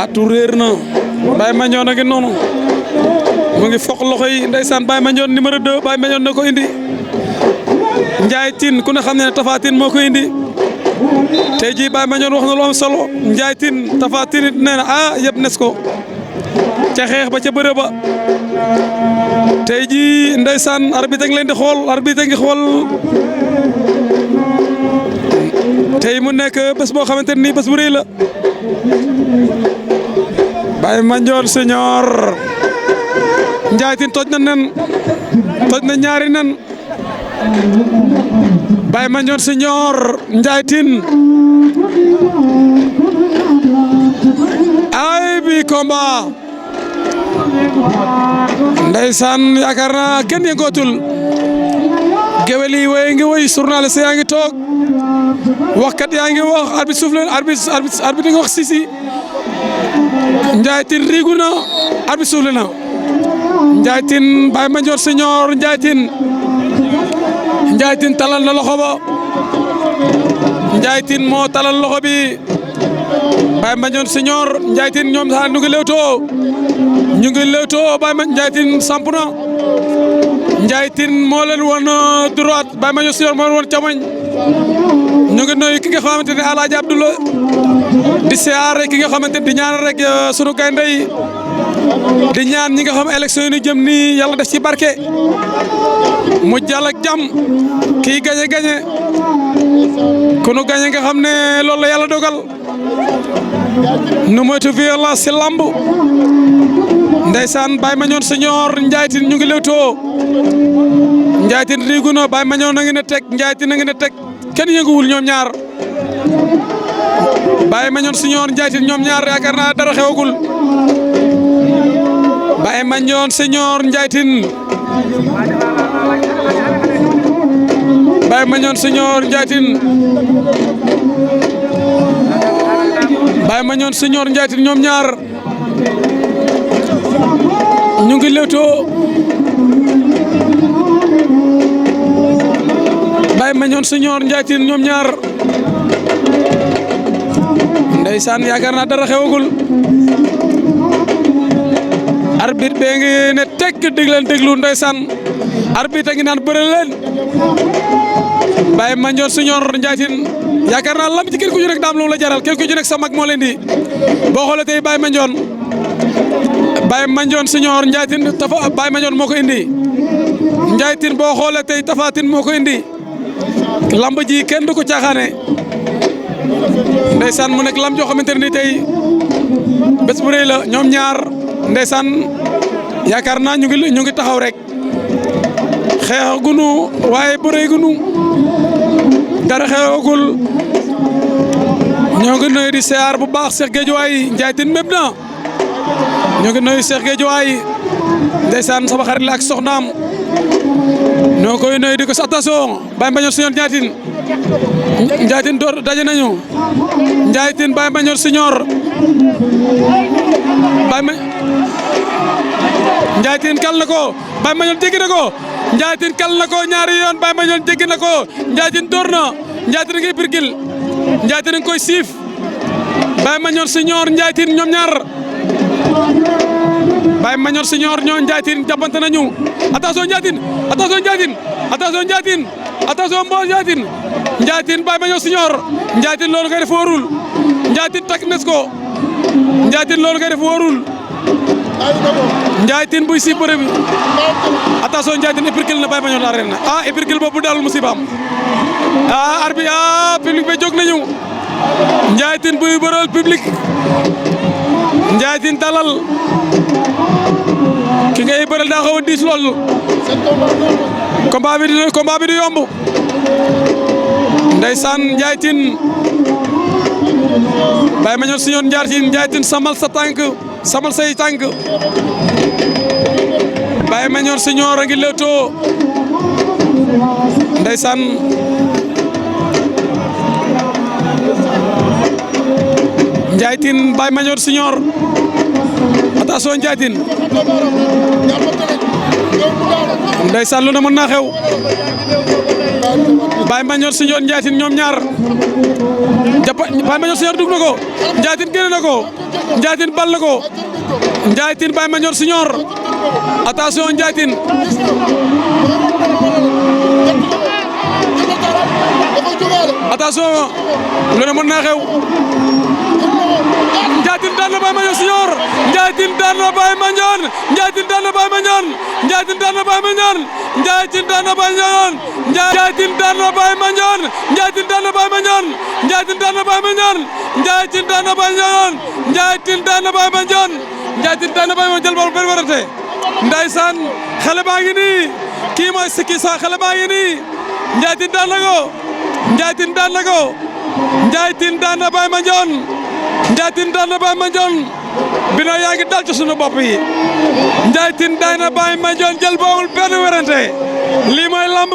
atu réer na Baye Mandione a ngi noonu mu ngi foq loxo yi ndeysaan Baye Mandione numéro 2 Baye Mandione na ko indi Ndiaye Tine ku ne xam ne Tapha Tine moo ko indi tey jii Baye Mandione wax na lu am solo Ndiaye Tine Tapha Tine it nee na yëpp nes ko ca xeex ba ca bëre ba tey jii ndeysaan arbitre ngi leen di xool arbitre ngi xool tey mu nekk bés boo xamante ni bés bu rëy la Baye Mandione Senior Ndiaye Tine toj na nen toj na ñaari nen Baye Mandione Senior Ndiaye Tine ay bi combat ndeysaan yaakaar naa kenn yëngootul gewel yi woy ngi woy journaliste yaa ngi toog waxkat yaa ngi wax arbitre souffle arbitre ngi wax sisi Ndiaye Tine riigu na arbitre souffle na Ndiaye Tine Baye Mandione Senior Ndiaye Tine talal na loxo ba Ndiaye Tine moo talal loxo bi Baye Mandione Senior Ndiaye Tine ñoom sax ñu ngi lewtoo Baye Mandione Ndiaye Tine samp na Ndiaye Tine moo leen woon droite Baye Mandione Senior moo leen woon càmmoñ ñu ngi nuyu ki nga xamante ne Alaaji Abdoulaye di siyaare ki nga xamante ne di ñaan rek sunu gaynde yi di ñaan ñi nga xam élection yi ñu jëm nii yàlla def ci barke mu jàll ak jàmm kii gañe ku nu gañe nga xam ne loolu la yàlla dogal nu moytu violence ci lamb ndeysaan Baye Mandione Senior Ndiaye Tine ñu ngi lewtoo Ndiaye Tine riigu na Baye Mandione na ngi ne teg Ndiaye Tine na ngi ne teg kenn yënguwul ñoom ñaar Baye Mandione Senior Ndiaye Tine ñoom ñaar yaakaar naa dara xewagul Baye Mandione Senior Ndiaye Tine Baye Mandione Senior Ndiaye Tine Baye Mandione Senior Ndiaye Tine ñoom ñaar ñu ngi lewtoo Baye Mandione Senior Ndiaye Tine ñoom ñaar ndeysaan yaakaar naa dara xewagul arbitre bee ngi ne tekk déglu ndeysaan arbitre ngi naan bëre leen Baye Mandione Senior Ndiaye Tine yaakaar naa lamb ci kenn ku ci nekk daam lu la jaral kenn ku ci nekk sa mag moo leen di boo xoolee tey Baye Mandione Senior Ndiaye Tine Baye Mandione moo ko indi Ndiaye Tine boo xoolee tey Tapha Tine moo ko indi lamb ji kenn du ko caaxaane ndeysaan mu nekk lamb joo xamante ne tey bés bu rëy la ñoom ñaar ndeysaan yaakaar naa ñu ngi taxaw rek xeexagunu waaye bëreegunu dara xeexagul ñoo ngi nuyu di siyaar bu baax Cheikh Guédiawaye Ndiaye Tine méb na ñoo ngi nuyu Cheikh Guédiawaye ndeysaan sama xarit la ak soxnaam ñoo koy nuyu di ko sa attention Baye Mandione Senior Ndiaye Tine door daje nañu Ndiaye Tine Baye Mandione Senior Ndiaye Tine kal na ko Baye Mandione jéggi na ko Ndiaye Tine kal na ko ñaari yoon Baye Mandione jéggi na ko Ndiaye Tine door na Ndiaye Tine ngay birgil Ndiaye Tine koy siif Baye Mandione Senior Ndiaye Tine ñoom ñaar Baye Mandione Senior ñoo Ndiaye Tine jàppante nañu attention Ndiaye Tine attention Ndiaye Tine attention Ndiaye Tine attention mbo Ndiaye Tine Ndiaye Tine Baye Mandione Senior Ndiaye Tine loolu ngay def wóorul Ndiaye Tine takk nes ko Ndiaye Tine loolu ngay def wóorul Ndiaye Tine buy siif bëre bi attention Ndiaye Tine épirkil na Baye Mandione arène na épirkil boobu daalul musibaam arbi public ba jóg nañu Ndiaye Tine buy bëral public Ndiaye Tine dalal ki ngay bëral daa xaw a diis lool combat bi du yomb ndeysaan Ndiaye Tine Baye Mandione Senior Ndiaye Tine samal sa tànk samal say tànk Baye Mandione Senior a ngi lewtoo ndeysaan Ndiaye Tine Baye Mandione Senior attention Ndiaye Tine ndeysaan lu ne mën naa xew Baye Mandione Senior Ndiaye Tine ñoom ñaar jàpp Baye Mandione Senior dugg na ko Ndiaye Tine génne na ko Ndiaye Tine bal na ko Ndiaye Tine Baye Mandione Senior attention Ndiaye Tine attention lu ne mën naa xew Ndiaye Tine daan na Baye Mandione Senior Ndiaye Tine daan na Baye Mandione Ndiaye Tine daan na Baye Mandione Ndiaye Tine daan na Baye Mandione Ndiaye Tine daan na Baye Mandione Ndiaye Tine daan na Baye Mandione Ndiaye Tine daan na Baye Mandione Ndiaye Tine daan na Baye Mandione Ndiaye Tine daan na Baye Mandione Ndiaye Tine daan na Baye Mandione Ndiaye Tine daan na Baye Mandione jël bal benn warante ndeysaan xale baa ngi nii kii mooy Sikki Sa xale baa ngi nii Ndiaye Tine daan na ko Ndiaye Tine daan na ko Ndiaye Tine daan na Baye Mandione Ndiaye Tine daan na Baye Mandione bino yaa ngi dal ci sunu bopp yi Ndiaye Tine daan na Baye Mandione jël boomul benn werante lii mooy lamb